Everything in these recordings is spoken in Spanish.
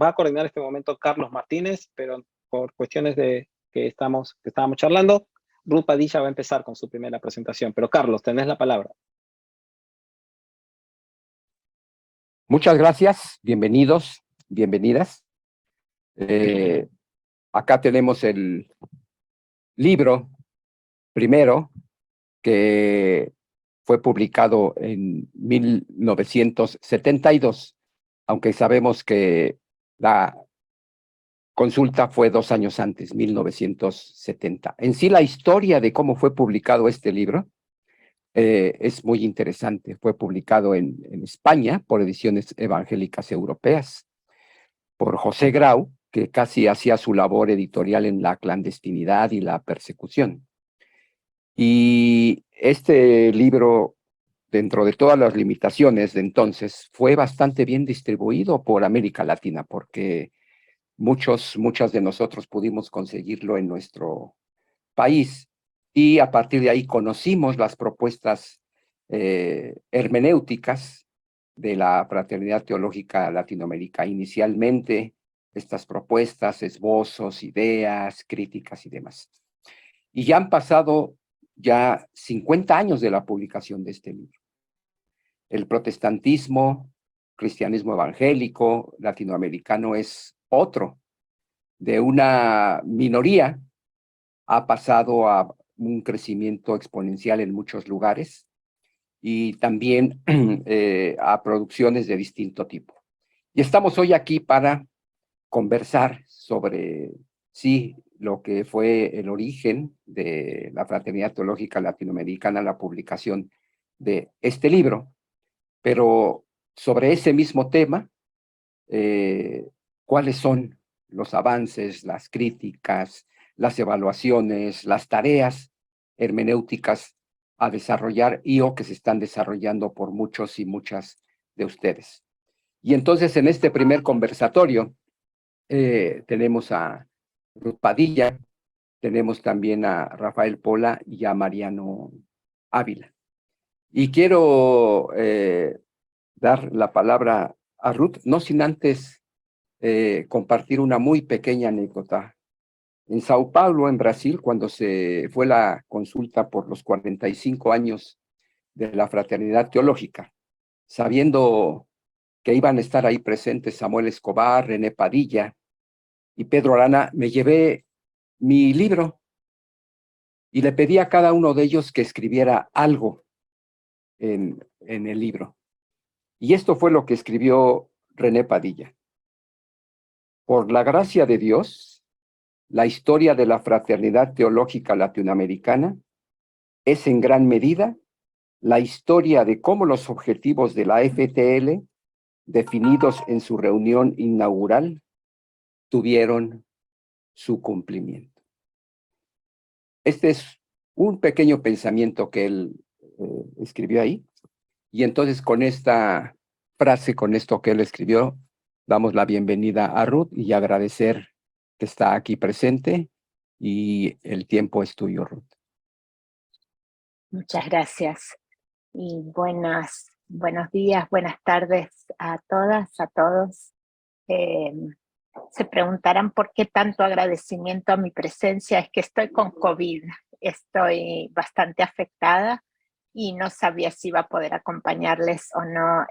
va a coordinar este momento Carlos Martínez, pero por cuestiones de que estábamos charlando, Ruth Padilla va a empezar con su primera presentación. Pero Carlos, tenés la palabra. Muchas gracias, bienvenidos, bienvenidas. Acá tenemos el libro primero que fue publicado en 1972, aunque sabemos que la consulta fue 2 años antes, 1970. En sí, la historia de cómo fue publicado este libro es muy interesante. Fue publicado en España por Ediciones Evangélicas Europeas, por José Grau, que casi hacía su labor editorial en la clandestinidad y la persecución. Y este libro, dentro de todas las limitaciones de entonces, fue bastante bien distribuido por América Latina, porque muchas de nosotros pudimos conseguirlo en nuestro país, y a partir de ahí conocimos las propuestas hermenéuticas de la Fraternidad Teológica Latinoamericana. Inicialmente, estas propuestas, esbozos, ideas, críticas y demás. Y ya han pasado 50 años de la publicación de este libro. El protestantismo, cristianismo evangélico, latinoamericano es otro. De una minoría ha pasado a un crecimiento exponencial en muchos lugares y también a producciones de distinto tipo. Y estamos hoy aquí para conversar sobre, sí, lo que fue el origen de la Fraternidad Teológica Latinoamericana, la publicación de este libro, pero sobre ese mismo tema, ¿cuáles son los avances, las críticas, las evaluaciones, las tareas hermenéuticas a desarrollar o que se están desarrollando por muchos y muchas de ustedes? Y entonces en este primer conversatorio tenemos a Ruth Padilla, tenemos también a Rafael Pola y a Mariano Ávila. Y quiero dar la palabra a Ruth, no sin antes compartir una muy pequeña anécdota. En Sao Paulo, en Brasil, cuando se fue la consulta por los 45 años de la Fraternidad Teológica, sabiendo que iban a estar ahí presentes Samuel Escobar, René Padilla y Pedro Arana, me llevé mi libro y le pedí a cada uno de ellos que escribiera algo en el libro. Y esto fue lo que escribió René Padilla. Por la gracia de Dios, la historia de la Fraternidad Teológica Latinoamericana es en gran medida la historia de cómo los objetivos de la FTL, definidos en su reunión inaugural, tuvieron su cumplimiento. Este es un pequeño pensamiento que él escribió ahí, y entonces con esta frase, con esto que él escribió, damos la bienvenida a Ruth y agradecer que está aquí presente, y el tiempo es tuyo, Ruth. Muchas gracias y buenos días, buenas tardes a todas, a todos. Se preguntarán por qué tanto agradecimiento a mi presencia. Es que estoy con COVID, estoy bastante afectada y no sabía si iba a poder acompañarles o no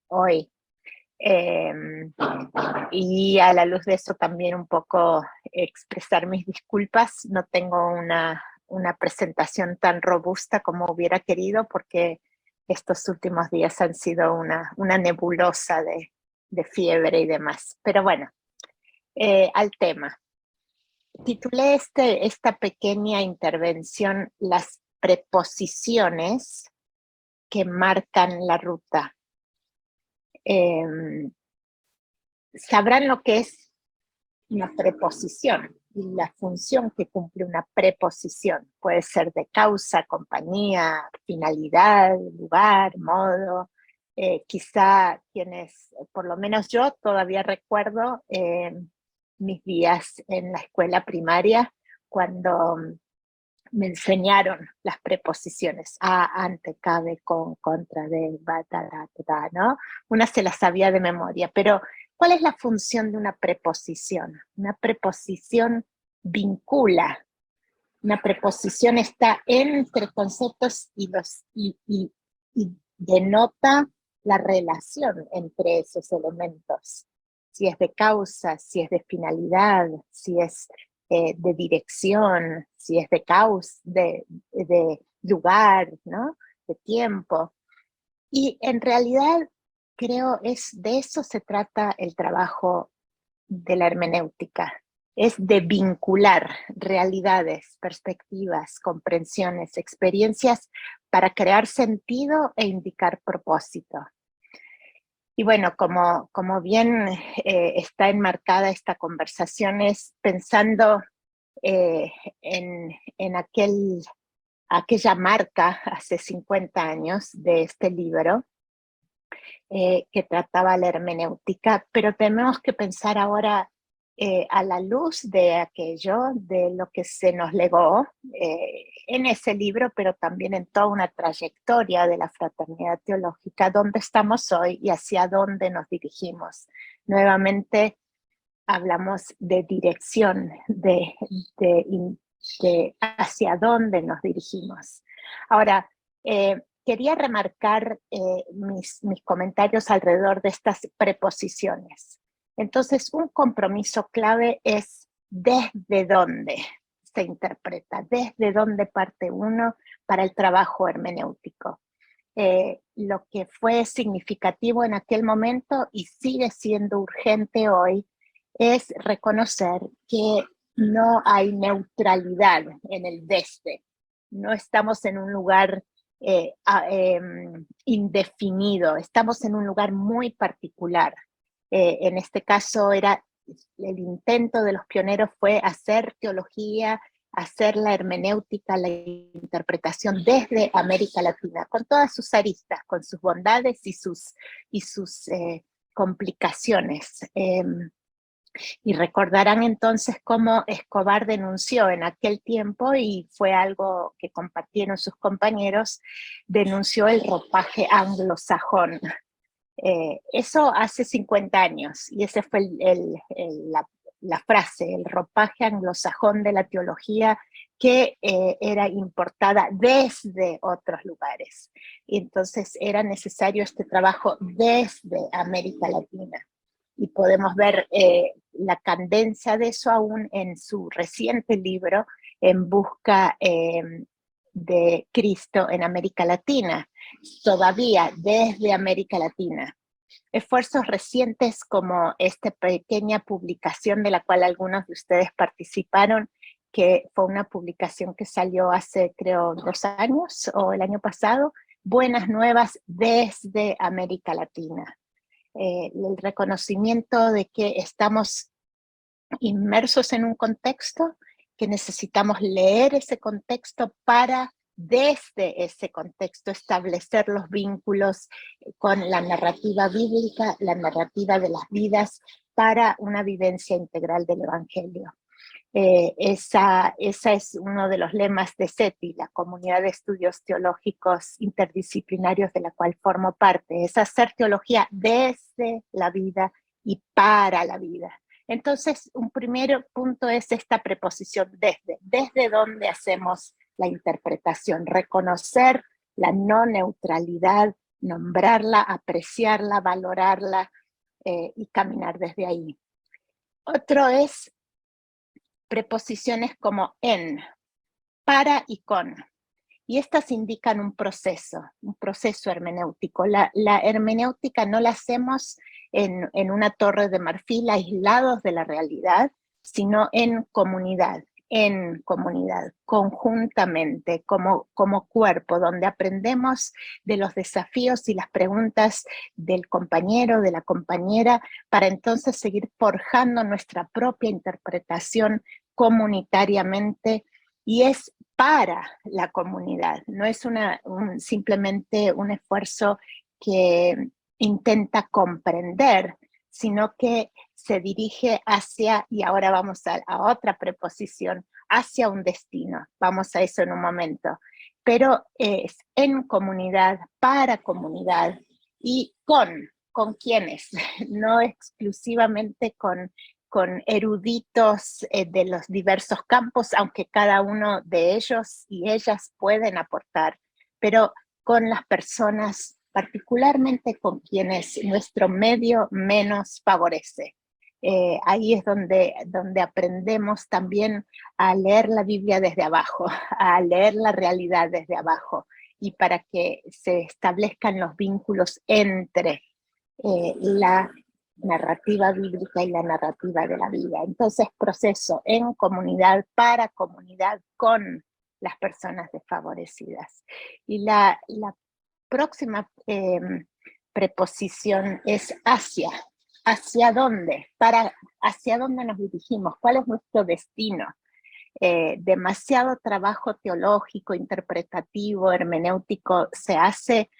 hoy. Y a la luz de eso también un poco expresar mis disculpas. No tengo una presentación tan robusta como hubiera querido, porque estos últimos días han sido una nebulosa de fiebre y demás. Pero bueno, al tema. Titulé esta pequeña intervención "Las preposiciones que marcan la ruta". Sabrán lo que es una preposición y la función que cumple una preposición. Puede ser de causa, compañía, finalidad, lugar, modo. Quizá quienes, por lo menos yo todavía recuerdo mis días en la escuela primaria, cuando me enseñaron las preposiciones: a, ante, cabe, con, contra, de, va, da, da, da, ¿no? Una se las sabía de memoria, pero ¿Cuál es la función de una preposición? Una preposición vincula. Una preposición está entre conceptos y denota la relación entre esos elementos. Si es de causa, si es de finalidad, si es de dirección, si es de causa, de lugar, ¿no? De tiempo. Y en realidad creo de eso se trata el trabajo de la hermenéutica. Es de vincular realidades, perspectivas, comprensiones, experiencias para crear sentido e indicar propósito. Y bueno, como bien está enmarcada esta conversación, es pensando en aquella marca hace 50 años de este libro, que trataba la hermenéutica, pero tenemos que pensar ahora a la luz de aquello, de lo que se nos legó en ese libro, pero también en toda una trayectoria de la fraternidad teológica, dónde estamos hoy y hacia dónde nos dirigimos. Nuevamente hablamos de dirección, de hacia dónde nos dirigimos. Ahora, quería remarcar mis comentarios alrededor de estas preposiciones. Entonces, un compromiso clave es desde dónde se interpreta, desde dónde parte uno para el trabajo hermenéutico. Lo que fue significativo en aquel momento y sigue siendo urgente hoy es reconocer que no hay neutralidad en el desde. No estamos en un lugar indefinido, estamos en un lugar muy particular. En este caso el intento de los pioneros fue hacer teología, hacer la hermenéutica, la interpretación desde América Latina, con todas sus aristas, con sus bondades y sus complicaciones. Y recordarán entonces cómo Escobar denunció en aquel tiempo, y fue algo que compartieron sus compañeros, denunció el ropaje anglosajón. Eso hace 50 años, y esa fue la frase, el ropaje anglosajón de la teología que era importada desde otros lugares. Y entonces era necesario este trabajo desde América Latina. Y podemos ver la candencia de eso aún en su reciente libro, En busca de Cristo en América Latina, todavía desde América Latina. Esfuerzos recientes como esta pequeña publicación de la cual algunos de ustedes participaron, que fue una publicación que salió hace creo 2 años o el año pasado, Buenas Nuevas desde América Latina. El reconocimiento de que estamos inmersos en un contexto, que necesitamos leer ese contexto para desde ese contexto establecer los vínculos con la narrativa bíblica, la narrativa de las vidas, para una vivencia integral del Evangelio. Esa es uno de los lemas de CETI, la Comunidad de Estudios Teológicos Interdisciplinarios de la cual formo parte, es hacer teología desde la vida y para la vida. Entonces, un primer punto es esta preposición desde donde hacemos la interpretación, reconocer la no neutralidad, nombrarla, apreciarla, valorarla y caminar desde ahí. Otro es preposiciones como en, para y con. Y estas indican un proceso hermenéutico. La hermenéutica no la hacemos en una torre de marfil aislados de la realidad, sino en comunidad, conjuntamente, como cuerpo, donde aprendemos de los desafíos y las preguntas del compañero, de la compañera, para entonces seguir forjando nuestra propia interpretación comunitariamente, y es para la comunidad, no es simplemente un esfuerzo que intenta comprender, sino que se dirige hacia, y ahora vamos a otra preposición, hacia un destino. Vamos a eso en un momento. Pero es en comunidad, para comunidad y con con quiénes, no exclusivamente con eruditos de los diversos campos, aunque cada uno de ellos y ellas pueden aportar, pero con las personas, particularmente con quienes nuestro medio menos favorece. Ahí es donde aprendemos también a leer la Biblia desde abajo, a leer la realidad desde abajo, y para que se establezcan los vínculos entre la narrativa bíblica y la narrativa de la vida. Entonces, proceso en comunidad, para comunidad, con las personas desfavorecidas. Y la próxima preposición es hacia. ¿Hacia dónde? ¿Hacia dónde nos dirigimos? ¿Cuál es nuestro destino? Demasiado trabajo teológico, interpretativo, hermenéutico se hace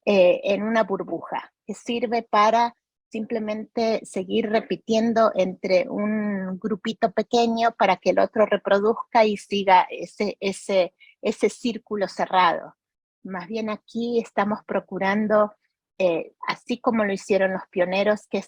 en una burbuja que sirve para simplemente seguir repitiendo entre un grupito pequeño para que el otro reproduzca y siga ese círculo cerrado. Más bien aquí estamos procurando, así como lo hicieron los pioneros, que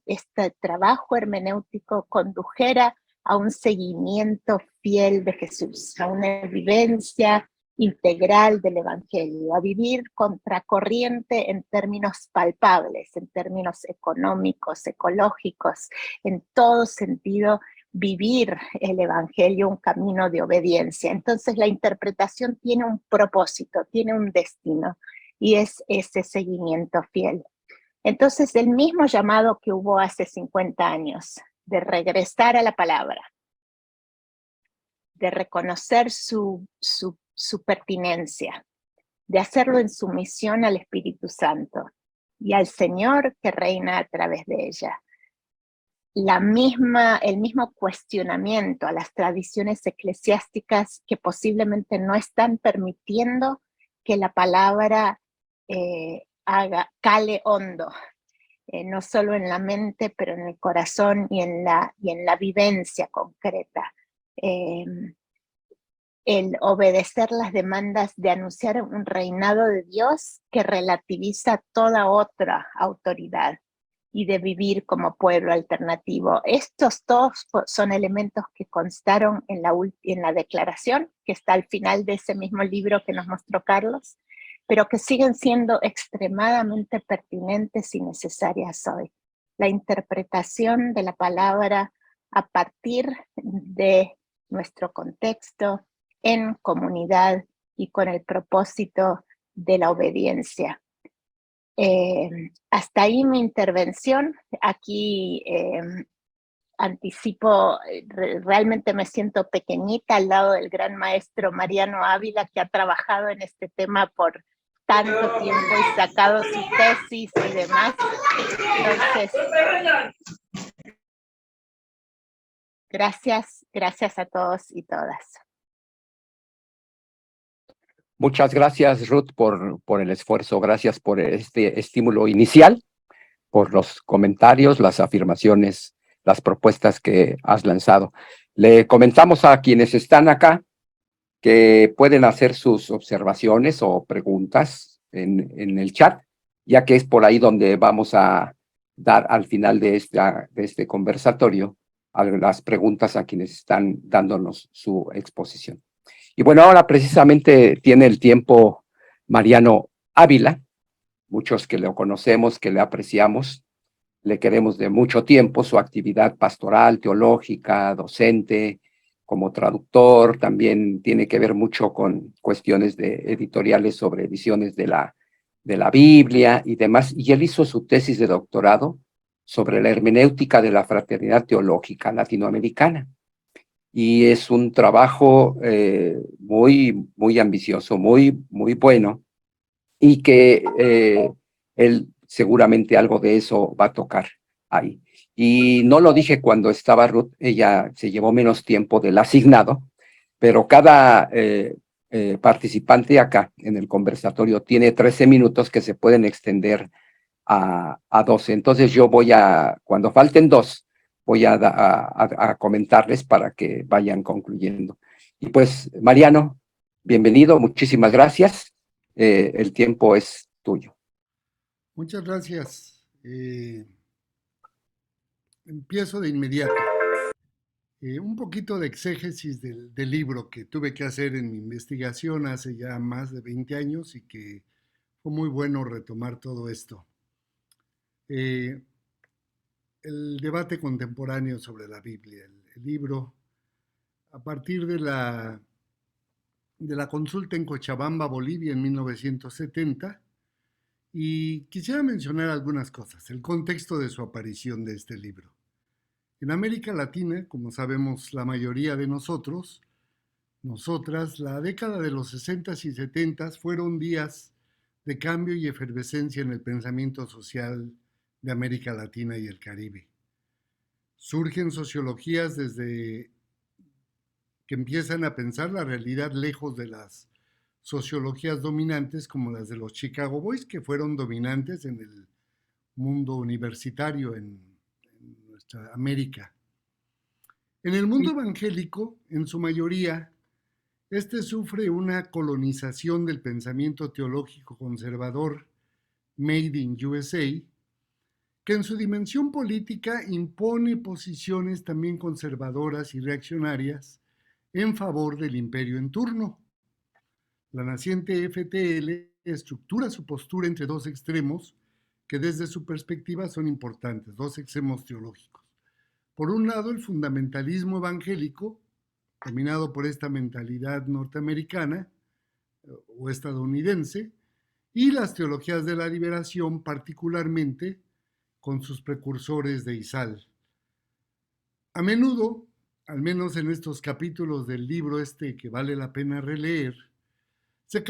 este trabajo hermenéutico condujera a un seguimiento fiel de Jesús, a una vivencia integral del Evangelio, a vivir contracorriente en términos palpables, en términos económicos, ecológicos, en todo sentido, vivir el Evangelio, un camino de obediencia. Entonces la interpretación tiene un propósito, tiene un destino, y es ese seguimiento fiel. Entonces el mismo llamado que hubo hace 50 años, de regresar a la palabra, de reconocer su pertinencia, de hacerlo en sumisión al Espíritu Santo y al Señor que reina a través de ella. El mismo cuestionamiento a las tradiciones eclesiásticas que posiblemente no están permitiendo que la palabra cale hondo, no solo en la mente, pero en el corazón y en la vivencia concreta. El obedecer las demandas de anunciar un reinado de Dios que relativiza toda otra autoridad y de vivir como pueblo alternativo. Estos dos son elementos que constaron en la declaración, que está al final de ese mismo libro que nos mostró Carlos, pero que siguen siendo extremadamente pertinentes y necesarias hoy. La interpretación de la palabra a partir de nuestro contexto, en comunidad y con el propósito de la obediencia. Hasta ahí mi intervención. Aquí anticipo, realmente me siento pequeñita al lado del gran maestro Mariano Ávila, que ha trabajado en este tema por tanto tiempo y sacado su tesis y demás. Entonces, gracias a todos y todas. Muchas gracias, Ruth, por el esfuerzo. Gracias por este estímulo inicial, por los comentarios, las afirmaciones, las propuestas que has lanzado. Le comentamos a quienes están acá que pueden hacer sus observaciones o preguntas en el chat, ya que es por ahí donde vamos a dar al final de este conversatorio las preguntas a quienes están dándonos su exposición. Y bueno, ahora precisamente tiene el tiempo Mariano Ávila, muchos que lo conocemos, que le apreciamos, le queremos de mucho tiempo, su actividad pastoral, teológica, docente, como traductor, también tiene que ver mucho con cuestiones editoriales sobre ediciones de la Biblia y demás, y él hizo su tesis de doctorado sobre la hermenéutica de la fraternidad teológica latinoamericana. Y es un trabajo muy, muy ambicioso, muy, muy bueno, y que él seguramente algo de eso va a tocar ahí. Y no lo dije cuando estaba Ruth, ella se llevó menos tiempo del asignado, pero cada participante acá en el conversatorio tiene 13 minutos que se pueden extender a 12. Entonces yo cuando falten 2, voy a comentarles para que vayan concluyendo. Y pues, Mariano, bienvenido, muchísimas gracias. El tiempo es tuyo. Muchas gracias. Empiezo de inmediato. Un poquito de exégesis del libro que tuve que hacer en mi investigación hace ya más de 20 años y que fue muy bueno retomar todo esto. El debate contemporáneo sobre la Biblia, el libro, a partir de la consulta en Cochabamba, Bolivia, en 1970, y quisiera mencionar algunas cosas, el contexto de su aparición de este libro. En América Latina, como sabemos la mayoría de nosotras, la década de los 60s y 70s fueron días de cambio y efervescencia en el pensamiento social de América Latina y el Caribe. Surgen sociologías desde que empiezan a pensar la realidad lejos de las sociologías dominantes como las de los Chicago Boys, que fueron dominantes en el mundo universitario en nuestra América. En el mundo evangélico, en su mayoría, este sufre una colonización del pensamiento teológico conservador Made in USA, que en su dimensión política impone posiciones también conservadoras y reaccionarias en favor del imperio en turno. La naciente FTL estructura su postura entre dos extremos que desde su perspectiva son importantes, dos extremos teológicos. Por un lado, el fundamentalismo evangélico, dominado por esta mentalidad norteamericana o estadounidense, y las teologías de la liberación, particularmente con sus precursores de Izal. A menudo, al menos en estos capítulos del libro que vale la pena releer, se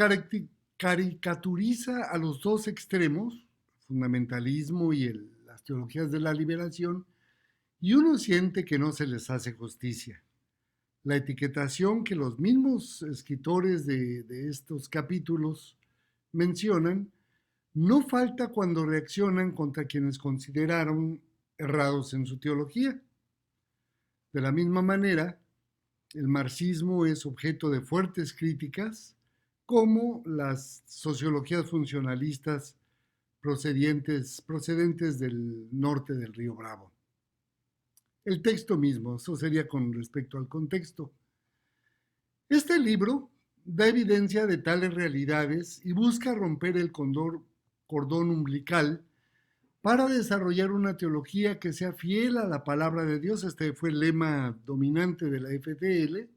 caricaturiza a los dos extremos, fundamentalismo y las teologías de la liberación, y uno siente que no se les hace justicia. La etiquetación que los mismos escritores de estos capítulos mencionan no falta cuando reaccionan contra quienes consideraron errados en su teología. De la misma manera, el marxismo es objeto de fuertes críticas, como las sociologías funcionalistas procedentes del norte del Río Bravo. El texto mismo, eso sería con respecto al contexto. Este libro da evidencia de tales realidades y busca romper el cordón umbilical para desarrollar una teología que sea fiel a la palabra de Dios. Este fue el lema dominante de la FTL,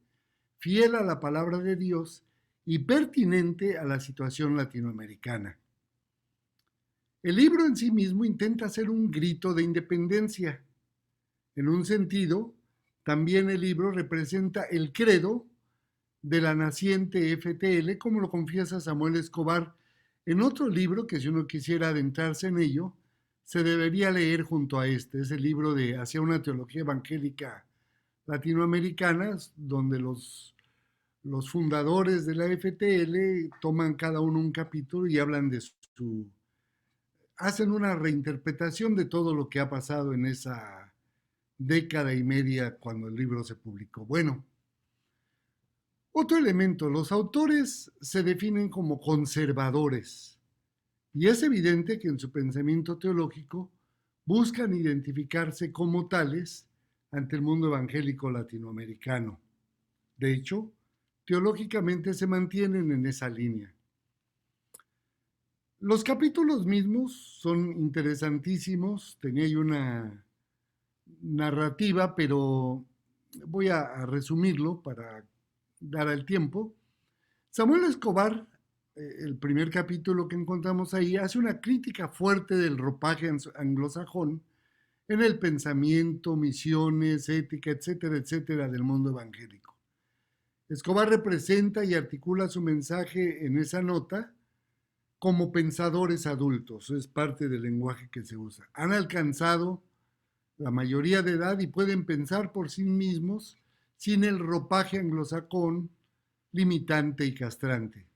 fiel a la palabra de Dios y pertinente a la situación latinoamericana. El libro en sí mismo intenta ser un grito de independencia. En un sentido, también el libro representa el credo de la naciente FTL, como lo confiesa Samuel Escobar en otro libro que, si uno quisiera adentrarse en ello, se debería leer junto a este. Es el libro de Hacia una teología evangélica latinoamericana, donde los fundadores de la FTL toman cada uno un capítulo y hablan de hacen una reinterpretación de todo lo que ha pasado en esa década y media cuando el libro se publicó. Bueno, otro elemento, los autores se definen como conservadores y es evidente que en su pensamiento teológico buscan identificarse como tales ante el mundo evangélico latinoamericano. De hecho, teológicamente se mantienen en esa línea. Los capítulos mismos son interesantísimos, tenía yo una narrativa, pero voy a resumirlo para dar el tiempo. Samuel Escobar, el primer capítulo que encontramos ahí, hace una crítica fuerte del ropaje anglosajón en el pensamiento, misiones, ética, etcétera, etcétera, del mundo evangélico. Escobar representa y articula su mensaje en esa nota como pensadores adultos, es parte del lenguaje que se usa. Han alcanzado la mayoría de edad y pueden pensar por sí mismos sin el ropaje anglosajón limitante y castrante.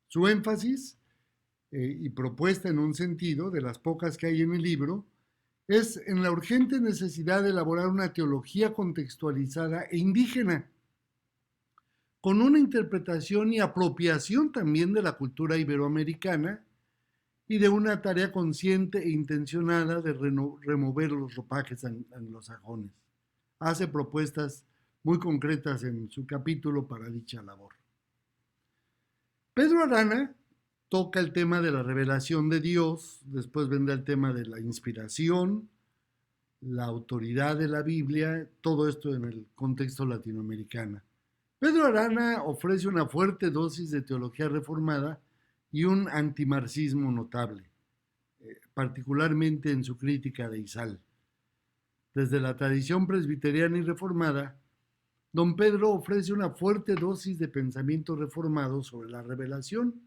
Su énfasis y propuesta en un sentido, de las pocas que hay en el libro, es en la urgente necesidad de elaborar una teología contextualizada e indígena, con una interpretación y apropiación también de la cultura iberoamericana y de una tarea consciente e intencionada de remover los ropajes anglosajones. Hace propuestas muy concretas en su capítulo para dicha labor. Pedro Arana toca el tema de la revelación de Dios, después vendrá el tema de la inspiración, la autoridad de la Biblia, todo esto en el contexto latinoamericano. Pedro Arana ofrece una fuerte dosis de teología reformada y un antimarxismo notable, particularmente en su crítica de Izal. Desde la tradición presbiteriana y reformada, don Pedro ofrece una fuerte dosis de pensamiento reformado sobre la revelación.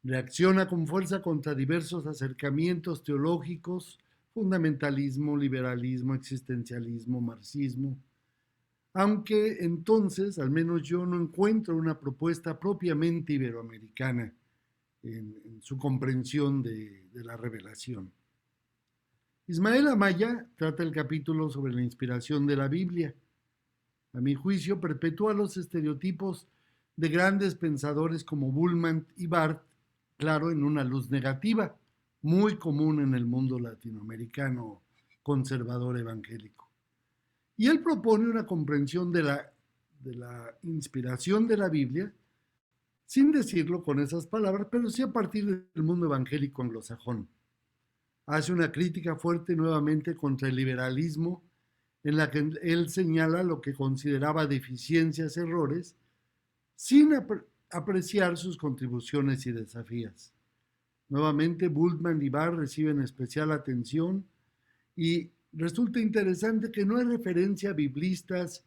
Reacciona con fuerza contra diversos acercamientos teológicos, fundamentalismo, liberalismo, existencialismo, marxismo, aunque entonces, al menos yo no encuentro una propuesta propiamente iberoamericana en su comprensión de la revelación. Ismael Amaya trata el capítulo sobre la inspiración de la Biblia. A mi juicio, perpetúa los estereotipos de grandes pensadores como Bullmann y Barth, claro, en una luz negativa, muy común en el mundo latinoamericano conservador evangélico. Y él propone una comprensión de la inspiración de la Biblia, sin decirlo con esas palabras, pero sí a partir del mundo evangélico anglosajón. Hace una crítica fuerte nuevamente contra el liberalismo, en la que él señala lo que consideraba deficiencias, errores, sin apreciar sus contribuciones y desafíos. Nuevamente, Bultmann y Barr reciben especial atención y resulta interesante que no hay referencia a biblistas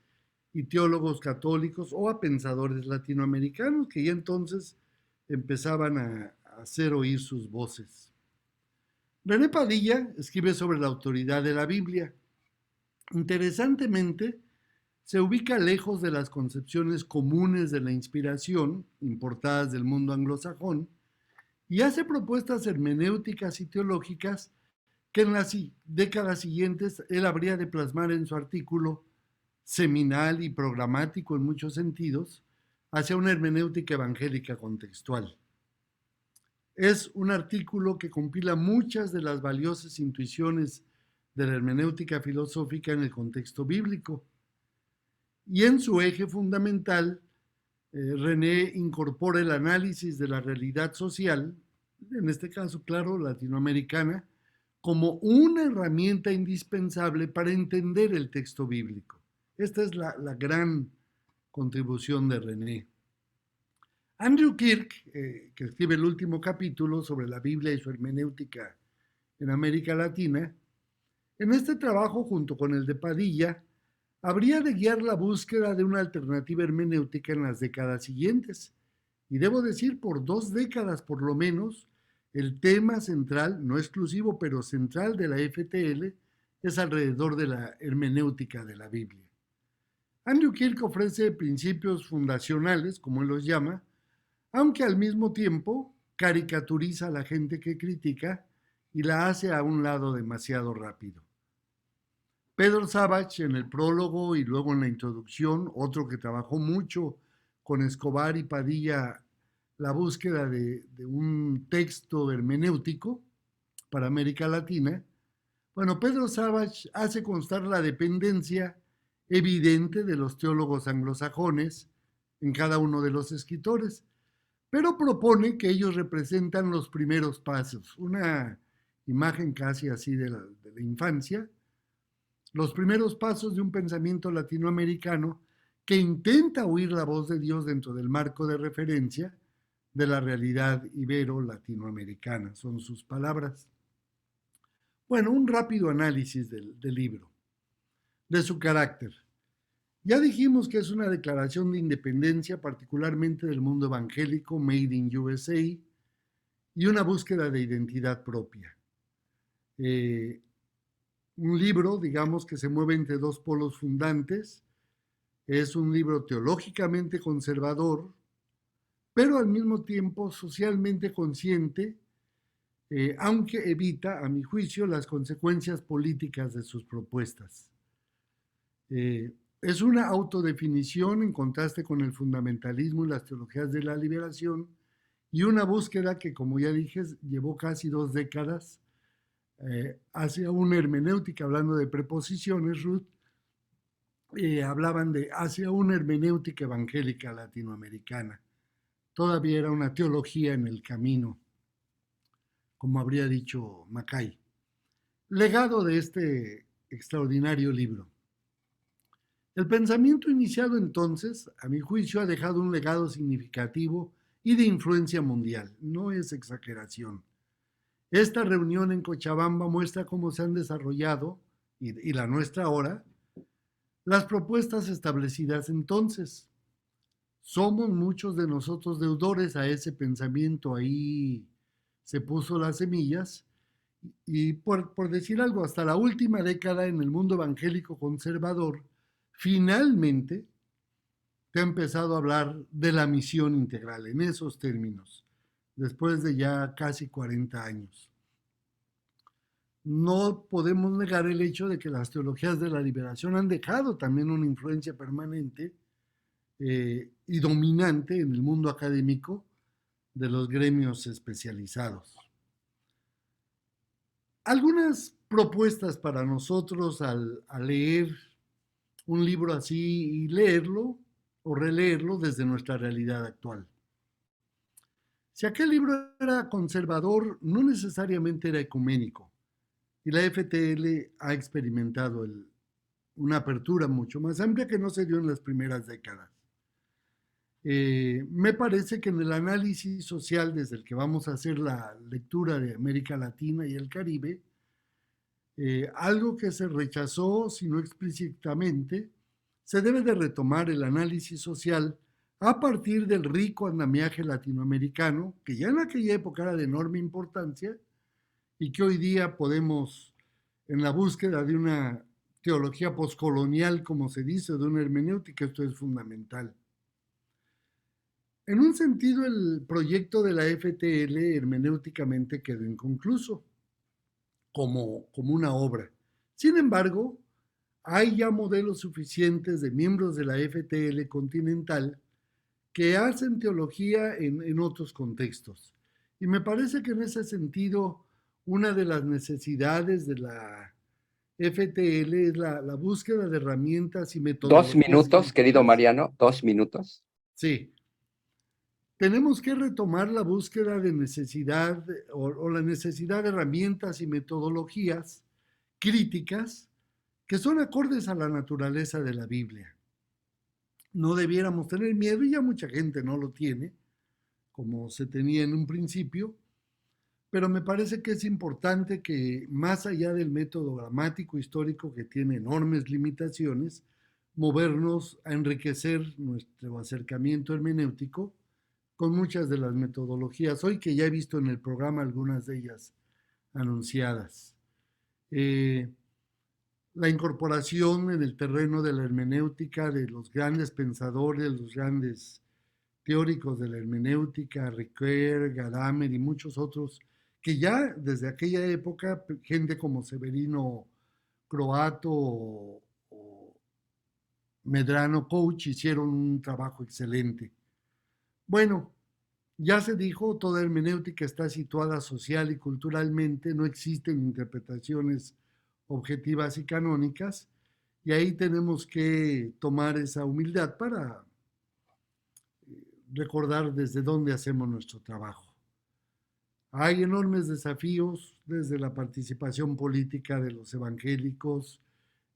y teólogos católicos o a pensadores latinoamericanos que ya entonces empezaban a hacer oír sus voces. René Padilla escribe sobre la autoridad de la Biblia. Interesantemente, se ubica lejos de las concepciones comunes de la inspiración, importadas del mundo anglosajón, y hace propuestas hermenéuticas y teológicas que en las décadas siguientes él habría de plasmar en su artículo seminal y programático en muchos sentidos, hacia una hermenéutica evangélica contextual. Es un artículo que compila muchas de las valiosas intuiciones de la hermenéutica filosófica en el contexto bíblico. Y en su eje fundamental, René incorpora el análisis de la realidad social, en este caso, claro, latinoamericana, como una herramienta indispensable para entender el texto bíblico. Esta es la gran contribución de René. Andrew Kirk, que escribe el último capítulo sobre la Biblia y su hermenéutica en América Latina, en este trabajo, junto con el de Padilla, habría de guiar la búsqueda de una alternativa hermenéutica en las décadas siguientes. Y debo decir, por 2 décadas por lo menos, el tema central, no exclusivo, pero central de la FTL, es alrededor de la hermenéutica de la Biblia. Andrew Kirk ofrece principios fundacionales, como él los llama, aunque al mismo tiempo caricaturiza a la gente que critica y la hace a un lado demasiado rápido. Pedro Savage, en el prólogo y luego en la introducción, otro que trabajó mucho con Escobar y Padilla, la búsqueda de un texto hermenéutico para América Latina. Bueno, Pedro Savage hace constar la dependencia evidente de los teólogos anglosajones en cada uno de los escritores, pero propone que ellos representan los primeros pasos, una imagen casi así de la infancia, los primeros pasos de un pensamiento latinoamericano que intenta oír la voz de Dios dentro del marco de referencia de la realidad ibero-latinoamericana, son sus palabras. Bueno, un rápido análisis del libro, de su carácter. Ya dijimos que es una declaración de independencia, particularmente del mundo evangélico, made in USA, y una búsqueda de identidad propia. Un libro, digamos, que se mueve entre 2 polos fundantes. Es un libro teológicamente conservador, pero al mismo tiempo socialmente consciente, aunque evita, a mi juicio, las consecuencias políticas de sus propuestas. Es una autodefinición en contraste con el fundamentalismo y las teologías de la liberación y una búsqueda que, como ya dije, llevó casi 2 décadas hacia una hermenéutica, hablando de preposiciones, Ruth, hablaban de hacia una hermenéutica evangélica latinoamericana. Todavía era una teología en el camino, como habría dicho Mackay. Legado de este extraordinario libro. El pensamiento iniciado entonces, a mi juicio, ha dejado un legado significativo y de influencia mundial. No es exageración. Esta reunión en Cochabamba muestra cómo se han desarrollado, y la nuestra ahora, las propuestas establecidas entonces. Somos muchos de nosotros deudores a ese pensamiento, ahí se puso las semillas, y por decir algo, hasta la última década en el mundo evangélico conservador, finalmente te ha empezado a hablar de la misión integral en esos términos, después de ya casi 40 años. No podemos negar el hecho de que las teologías de la liberación han dejado también una influencia permanente y dominante en el mundo académico de los gremios especializados. Algunas propuestas para nosotros al leer un libro así y leerlo o releerlo desde nuestra realidad actual. Si aquel libro era conservador, no necesariamente era ecuménico, y la FTL ha experimentado una apertura mucho más amplia que no se dio en las primeras décadas. Me parece que en el análisis social desde el que vamos a hacer la lectura de América Latina y el Caribe, algo que se rechazó, si no explícitamente, se debe de retomar el análisis social a partir del rico andamiaje latinoamericano, que ya en aquella época era de enorme importancia y que hoy día podemos, en la búsqueda de una teología poscolonial, como se dice, de una hermenéutica, esto es fundamental. En un sentido, el proyecto de la FTL hermenéuticamente quedó inconcluso como una obra. Sin embargo, hay ya modelos suficientes de miembros de la FTL continental que hacen teología en otros contextos. Y me parece que en ese sentido, una de las necesidades de la FTL es la búsqueda de herramientas y metodologías. 2 minutos, querido Mariano, 2 minutos. Sí. Tenemos que retomar la búsqueda de necesidad o la necesidad de herramientas y metodologías críticas que son acordes a la naturaleza de la Biblia. No debiéramos tener miedo, y ya mucha gente no lo tiene, como se tenía en un principio, pero me parece que es importante que, más allá del método gramático histórico que tiene enormes limitaciones, movernos a enriquecer nuestro acercamiento hermenéutico con muchas de las metodologías hoy, que ya he visto en el programa algunas de ellas anunciadas. La incorporación en el terreno de la hermenéutica de los grandes pensadores, los grandes teóricos de la hermenéutica, Ricoeur, Gadamer y muchos otros, que ya desde aquella época, gente como Severino Croato o Medrano Couch hicieron un trabajo excelente. Bueno, ya se dijo, toda hermenéutica está situada social y culturalmente, no existen interpretaciones objetivas y canónicas, y ahí tenemos que tomar esa humildad para recordar desde dónde hacemos nuestro trabajo. Hay enormes desafíos desde la participación política de los evangélicos,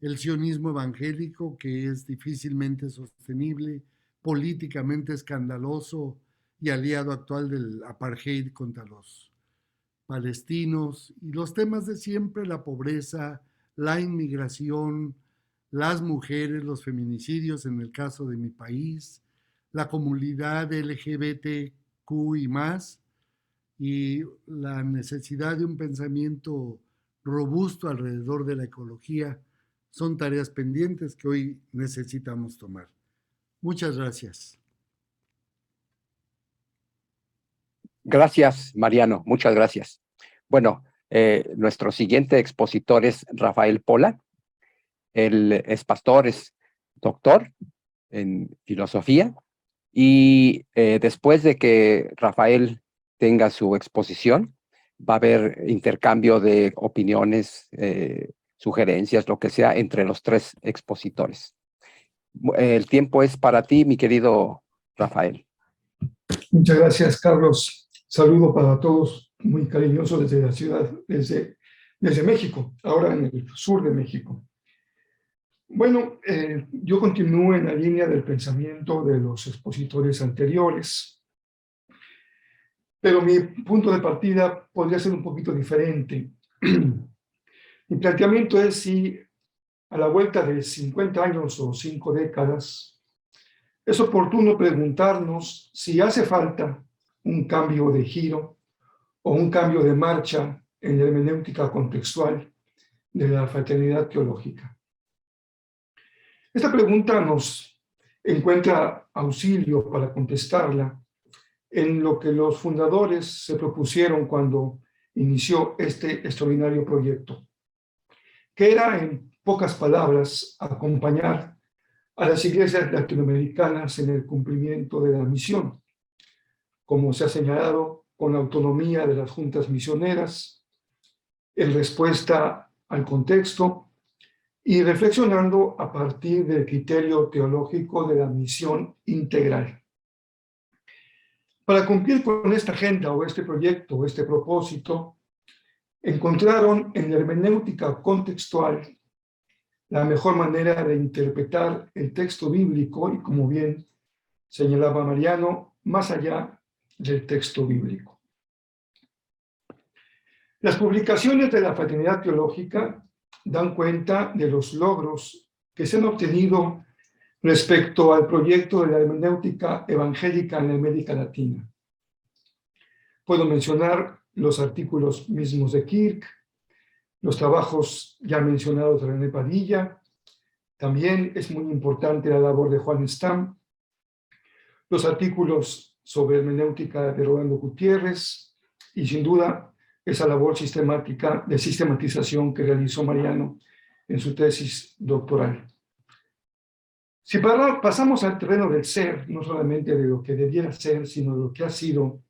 el sionismo evangélico, que es difícilmente sostenible, políticamente escandaloso y aliado actual del apartheid contra los palestinos, y los temas de siempre, la pobreza, la inmigración, las mujeres, los feminicidios en el caso de mi país, la comunidad LGBTQ y más, y la necesidad de un pensamiento robusto alrededor de la ecología son tareas pendientes que hoy necesitamos tomar. Muchas gracias. Gracias, Mariano, muchas gracias. Bueno, nuestro siguiente expositor es Rafael Pola. Él es pastor, es doctor en filosofía, y después de que Rafael tenga su exposición. Va a haber intercambio de opiniones, sugerencias, lo que sea, entre los tres expositores. El tiempo es para ti, mi querido Rafael. Muchas gracias, Carlos. Saludo para todos, muy cariñoso desde la ciudad, desde México, ahora en el sur de México. Bueno, yo continúo en la línea del pensamiento de los expositores anteriores, pero mi punto de partida podría ser un poquito diferente. Mi planteamiento es si a la vuelta de 50 años o 5 décadas, es oportuno preguntarnos si hace falta un cambio de giro o un cambio de marcha en la hermenéutica contextual de la fraternidad teológica. Esta pregunta nos encuentra auxilio para contestarla en lo que los fundadores se propusieron cuando inició este extraordinario proyecto, que era, en pocas palabras, acompañar a las iglesias latinoamericanas en el cumplimiento de la misión, como se ha señalado, con la autonomía de las juntas misioneras, en respuesta al contexto y reflexionando a partir del criterio teológico de la misión integral. Para cumplir con esta agenda o este proyecto o este propósito, encontraron en la hermenéutica contextual la mejor manera de interpretar el texto bíblico y, como bien señalaba Mariano, más allá del texto bíblico. Las publicaciones de la Fraternidad Teológica dan cuenta de los logros que se han obtenido respecto al proyecto de la hermenéutica evangélica en América Latina. Puedo mencionar los artículos mismos de Kirk, los trabajos ya mencionados de René Padilla. También es muy importante la labor de Juan Stam, los artículos sobre hermenéutica de Rolando Gutiérrez y, sin duda, esa labor sistemática de sistematización que realizó Mariano en su tesis doctoral. Si pasamos al terreno del ser, no solamente de lo que debiera ser, sino de lo que ha sido,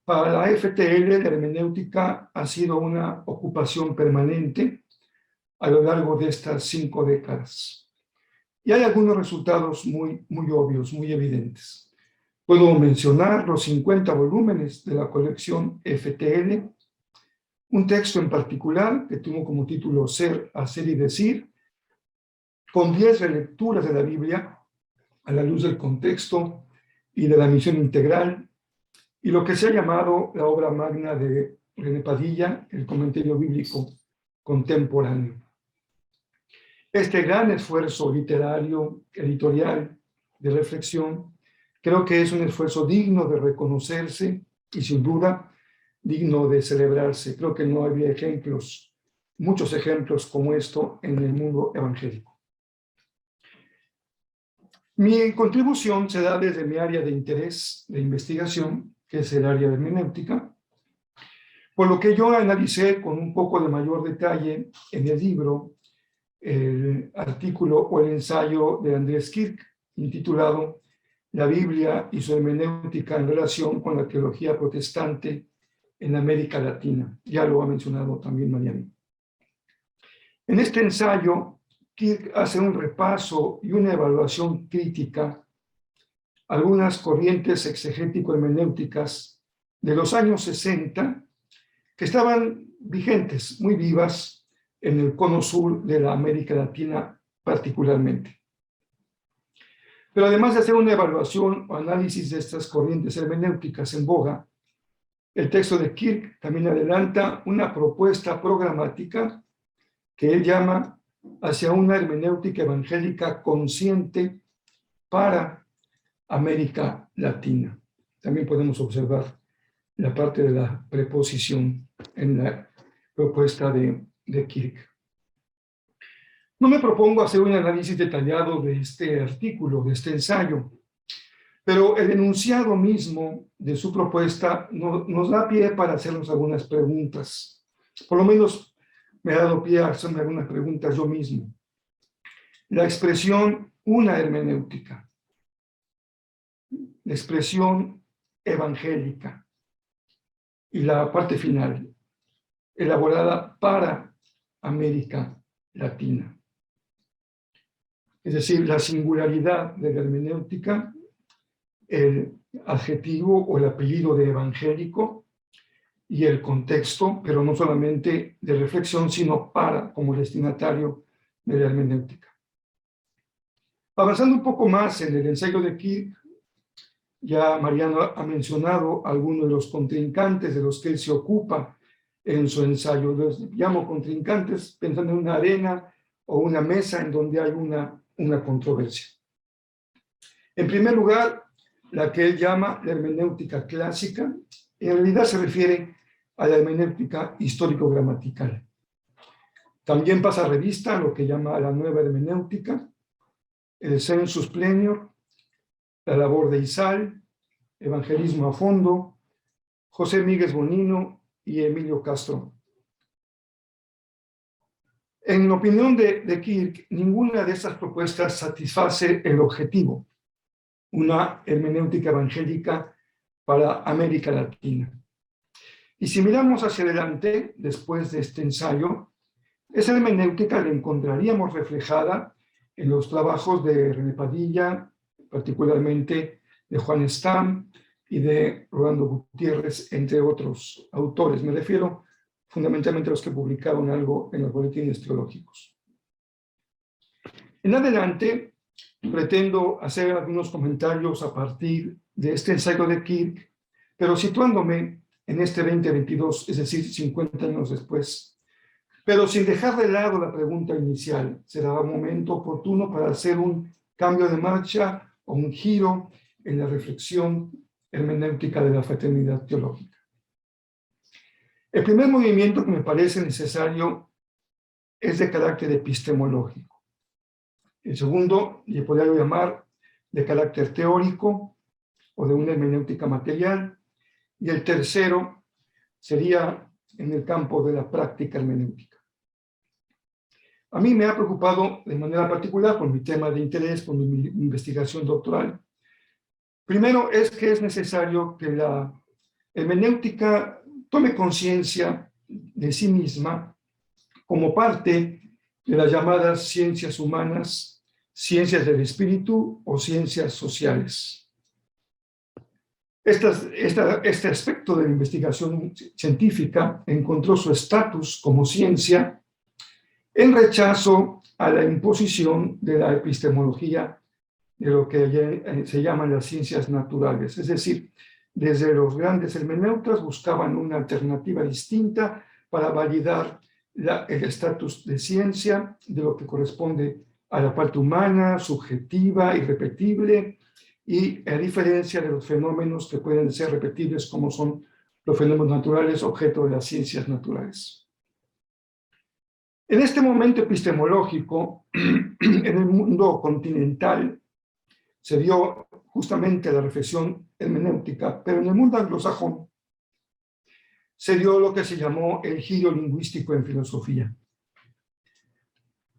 para la FTL, la hermenéutica ha sido una ocupación permanente a lo largo de estas 5 décadas. Y hay algunos resultados muy obvios, muy evidentes. Puedo mencionar los 50 volúmenes de la colección FTL, un texto en particular que tuvo como título Ser, Hacer y Decir, con 10 relecturas de la Biblia a la luz del contexto y de la misión integral, y lo que se ha llamado la obra magna de René Padilla, el comentario bíblico contemporáneo. Este gran esfuerzo literario, editorial, de reflexión, creo que es un esfuerzo digno de reconocerse y, sin duda, digno de celebrarse. Creo que no había ejemplos, muchos ejemplos como esto en el mundo evangélico. Mi contribución se da desde mi área de interés de investigación, que es el área de hermenéutica, por lo que yo analicé con un poco de mayor detalle en el libro el artículo o el ensayo de Andrés Kirk, intitulado La Biblia y su hermenéutica en relación con la teología protestante en América Latina. Ya lo ha mencionado también Mariano. En este ensayo, Kirk hace un repaso y una evaluación crítica a algunas corrientes exegético-hermenéuticas de los años 60 que estaban vigentes, muy vivas, en el cono sur de la América Latina particularmente. Pero además de hacer una evaluación o análisis de estas corrientes hermenéuticas en boga, el texto de Kirk también adelanta una propuesta programática que él llama hacia una hermenéutica evangélica consciente para América Latina. También podemos observar la parte de la preposición en la propuesta de Kirk. No me propongo hacer un análisis detallado de este artículo, de este ensayo, pero el enunciado mismo de su propuesta nos da pie para hacernos algunas preguntas. Por lo menos me ha dado pie a hacerme algunas preguntas yo mismo. La expresión una hermenéutica, la expresión evangélica, y la parte final, elaborada para América Latina. Es decir, la singularidad de la hermenéutica, el adjetivo o el apellido de evangélico y el contexto, pero no solamente de reflexión, sino para como destinatario de la hermenéutica. Avanzando un poco más en el ensayo de Kirk, ya Mariano ha mencionado algunos de los contrincantes de los que él se ocupa en su ensayo. Los llamo contrincantes pensando en una arena o una mesa en donde hay una controversia. En primer lugar, la que él llama la hermenéutica clásica, en realidad se refiere a la hermenéutica histórico-gramatical. También pasa revista a lo que llama la nueva hermenéutica, el sensus plenior, la labor de Izal, evangelismo a fondo, José Míguez Bonino y Emilio Castro. En opinión de Kirk, ninguna de estas propuestas satisface el objetivo, una hermenéutica evangélica para América Latina. Y si miramos hacia adelante, después de este ensayo, esa hermenéutica la encontraríamos reflejada en los trabajos de René Padilla, particularmente de Juan Stam y de Rolando Gutiérrez, entre otros autores. Me refiero fundamentalmente a los que publicaron algo en los boletines teológicos. En adelante, pretendo hacer algunos comentarios a partir de este ensayo de Kirk, pero situándome en este 2022, es decir, 50 años después, pero sin dejar de lado la pregunta inicial. Será un momento oportuno para hacer un cambio de marcha o un giro en la reflexión hermenéutica de la fraternidad teológica. El primer movimiento que me parece necesario es de carácter epistemológico. El segundo, le podría llamar de carácter teórico o de una hermenéutica material. Y el tercero sería en el campo de la práctica hermenéutica. A mí me ha preocupado de manera particular por mi tema de interés, por mi investigación doctoral. Primero es que es necesario que la hermenéutica tome conciencia de sí misma como parte de las llamadas ciencias humanas, ciencias del espíritu o ciencias sociales. Este aspecto de la investigación científica encontró su estatus como ciencia en rechazo a la imposición de la epistemología de lo que se llaman las ciencias naturales. Es decir, desde los grandes hermeneutas buscaban una alternativa distinta para validar el estatus de ciencia de lo que corresponde a la parte humana, subjetiva, irrepetible, y a diferencia de los fenómenos que pueden ser repetibles como son los fenómenos naturales, objeto de las ciencias naturales. En este momento epistemológico, en el mundo continental, se dio justamente la reflexión hermenéutica, pero en el mundo anglosajón se dio lo que se llamó el giro lingüístico en filosofía.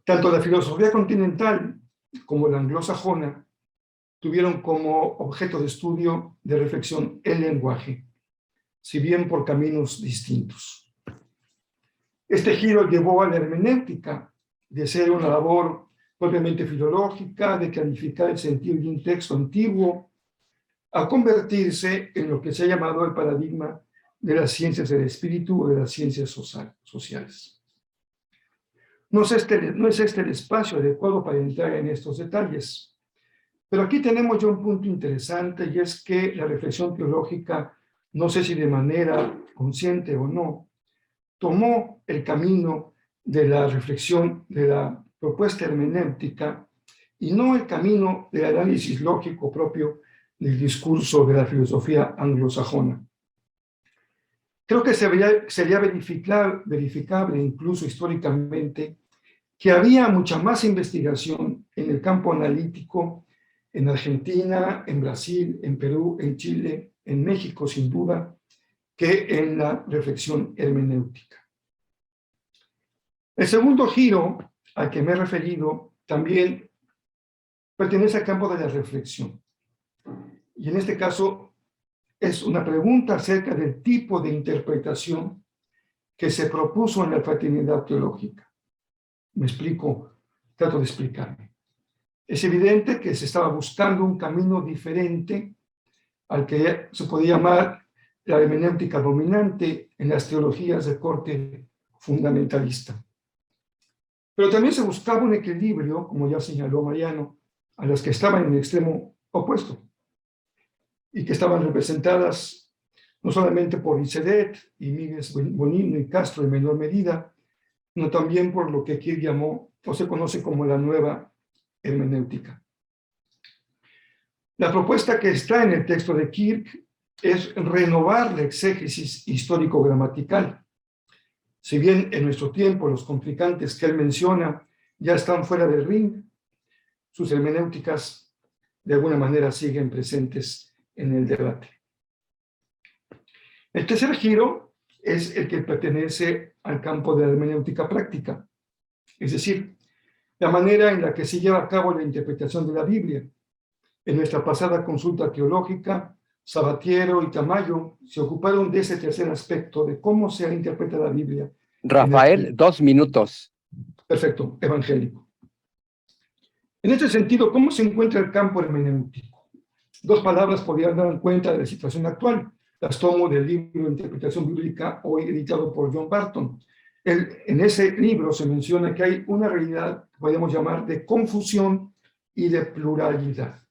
Tanto la filosofía continental como la anglosajona tuvieron como objeto de estudio, de reflexión, el lenguaje, si bien por caminos distintos. Este giro llevó a la hermenéutica de ser una labor propiamente filológica, de clarificar el sentido de un texto antiguo, a convertirse en lo que se ha llamado el paradigma de las ciencias del espíritu o de las ciencias sociales. No es este el espacio adecuado para entrar en estos detalles. Pero aquí tenemos ya un punto interesante, y es que la reflexión teológica, no sé si de manera consciente o no, tomó el camino de la reflexión de la propuesta hermenéutica y no el camino del análisis lógico propio del discurso de la filosofía anglosajona. Creo que sería verificable incluso históricamente que había mucha más investigación en el campo analítico en Argentina, en Brasil, en Perú, en Chile, en México, sin duda, que en la reflexión hermenéutica. El segundo giro al que me he referido también pertenece al campo de la reflexión. Y en este caso es una pregunta acerca del tipo de interpretación que se propuso en la fraternidad teológica. Me explico, trato de explicarme. Es evidente que se estaba buscando un camino diferente al que se podía llamar la hermenéutica dominante en las teologías de corte fundamentalista. Pero también se buscaba un equilibrio, como ya señaló Mariano, a las que estaban en el extremo opuesto y que estaban representadas no solamente por Isedet y Miguel Bonino y Castro en menor medida, sino también por lo que Kirk llamó o se conoce como la nueva hermenéutica. La propuesta que está en el texto de Kirk es renovar la exégesis histórico-gramatical. Si bien en nuestro tiempo los complicantes que él menciona ya están fuera del ring, sus hermenéuticas de alguna manera siguen presentes en el debate. El tercer giro es el que pertenece al campo de la hermenéutica práctica, es decir, la manera en la que se lleva a cabo la interpretación de la Biblia. En nuestra pasada consulta teológica, Sabatiero y Tamayo se ocuparon de ese tercer aspecto, de cómo se interpreta la Biblia. Rafael, 2 minutos. Perfecto, evangélico. En este sentido, ¿cómo se encuentra el campo hermenéutico? 2 palabras podrían dar cuenta de la situación actual. Las tomo del libro Interpretación Bíblica, hoy editado por John Barton. En ese libro se menciona que hay una realidad que podemos llamar de confusión y de pluralidad.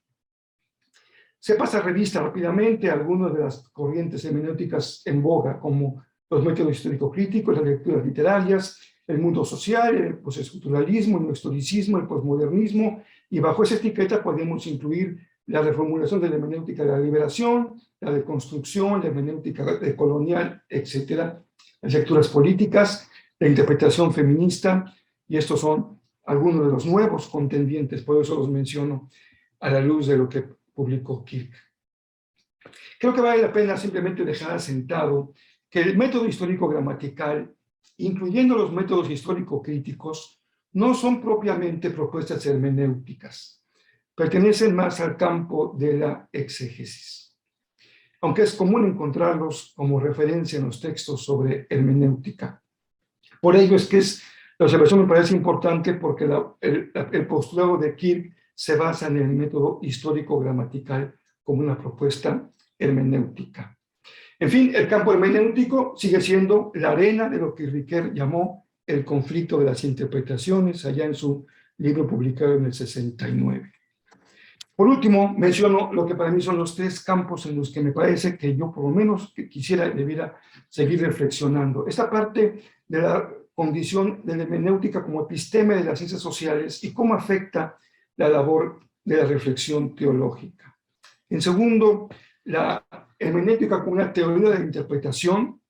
Se pasa revista rápidamente a algunas de las corrientes hermenéuticas en boga, como los métodos histórico-críticos, las lecturas literarias, el mundo social, el postestructuralismo, el historicismo, el posmodernismo, y bajo esa etiqueta podemos incluir la reformulación de la hermenéutica de la liberación, la deconstrucción, la hermenéutica colonial, etcétera, las lecturas políticas, la interpretación feminista, y estos son algunos de los nuevos contendientes, por eso los menciono a la luz de lo que publicó Kirk. Creo que vale la pena simplemente dejar asentado que el método histórico-gramatical, incluyendo los métodos histórico-críticos, no son propiamente propuestas hermenéuticas, pertenecen más al campo de la exégesis, aunque es común encontrarlos como referencia en los textos sobre hermenéutica. Por ello es que la observación me parece importante porque el postulado de Kirk se basa en el método histórico-gramatical como una propuesta hermenéutica. En fin, el campo hermenéutico sigue siendo la arena de lo que Ricoeur llamó el conflicto de las interpretaciones, allá en su libro publicado en el 69. Por último, menciono lo que para mí son los 3 campos en los que me parece que yo por lo menos debiera seguir reflexionando. Esta parte de la condición de la hermenéutica como episteme de las ciencias sociales y cómo afecta la labor de la reflexión teológica. En segundo, la hermenéutica como una teoría de la interpretación,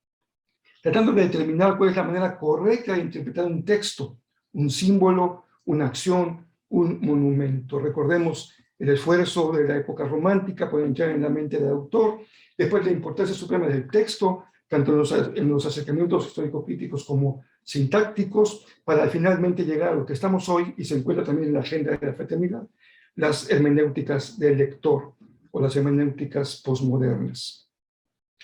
tratando de determinar cuál es la manera correcta de interpretar un texto, un símbolo, una acción, un monumento. Recordemos el esfuerzo de la época romántica por entrar en la mente del autor, después la importancia suprema del texto, tanto en los acercamientos histórico-críticos como sintácticos, para finalmente llegar a lo que estamos hoy, y se encuentra también en la agenda de la fraternidad, las hermenéuticas del lector o las hermenéuticas posmodernas.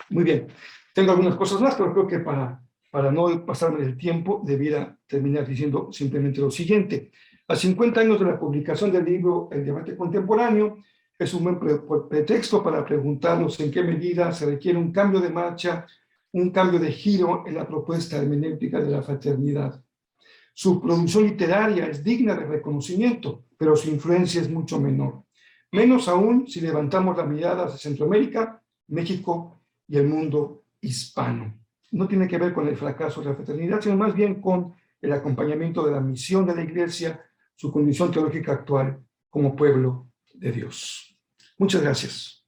Muy bien, tengo algunas cosas más, pero creo que para no pasarme del tiempo, debiera terminar diciendo simplemente lo siguiente. A 50 años de la publicación del libro El debate contemporáneo, es un buen pretexto para preguntarnos en qué medida se requiere un cambio de marcha, un cambio de giro en la propuesta hermenéutica de la fraternidad. Su producción literaria es digna de reconocimiento, pero su influencia es mucho menor. Menos aún si levantamos la mirada hacia Centroamérica, México y el mundo hispano. No tiene que ver con el fracaso de la fraternidad, sino más bien con el acompañamiento de la misión de la Iglesia, su condición teológica actual como pueblo de Dios. Muchas gracias.